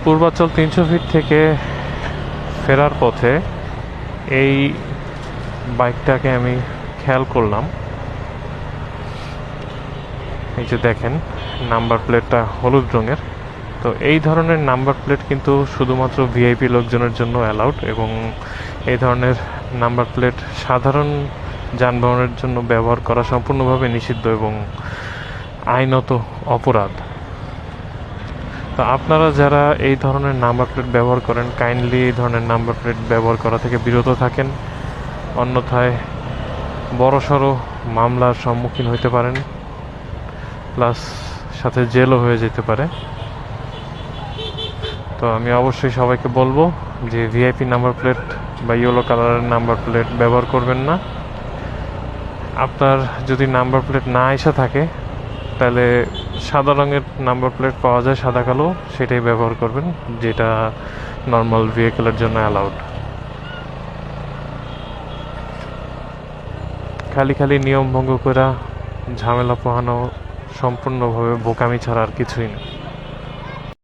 Purbachal 300 fit থেকে ফেরার পথে এই বাইকটাকে আমি খেয়াল করলাম। এই যে দেখেন, নাম্বার প্লেটটা হলুদ রঙের। তো এই ধরনের নাম্বার প্লেট কিন্তু শুধুমাত্র ভিআইপি লোকজনের জন্য অ্যালাউড, এবং এই ধরনের নাম্বার প্লেট সাধারণ যানবাহনের জন্য ব্যবহার করা সম্পূর্ণভাবে নিষিদ্ধ এবং আইনত অপরাধ। তো আপনারা যারা এই ধরনের নাম্বার প্লেট ব্যবহার করেন, কাইন্ডলি এই ধরনের নাম্বার প্লেট ব্যবহার করা থেকে বিরত থাকেন, অন্যথায় বড়সড় মামলার সম্মুখীন হতে পারেন, প্লাস সাথে জেলও হয়ে যেতে পারে। তো আমি অবশ্যই সবাইকে বলবো যে ভিআইপি নাম্বার প্লেট বা ইয়েলো কালারের নাম্বার প্লেট ব্যবহার করবেন না। আপনার যদি নাম্বার প্লেট না এসে থাকে তাহলে সাদা রঙের নাম্বার প্লেট পাওয়া যায়, সাদা কালো, সেটাই ব্যবহার করবেন, যেটা নর্মাল ভেহিকেলের জন্য অ্যালাউড। খালি নিয়ম ভঙ্গ করে ঝামেলা পোহানো সম্পূর্ণভাবে বোকামি ছাড়া আর কিছুই না।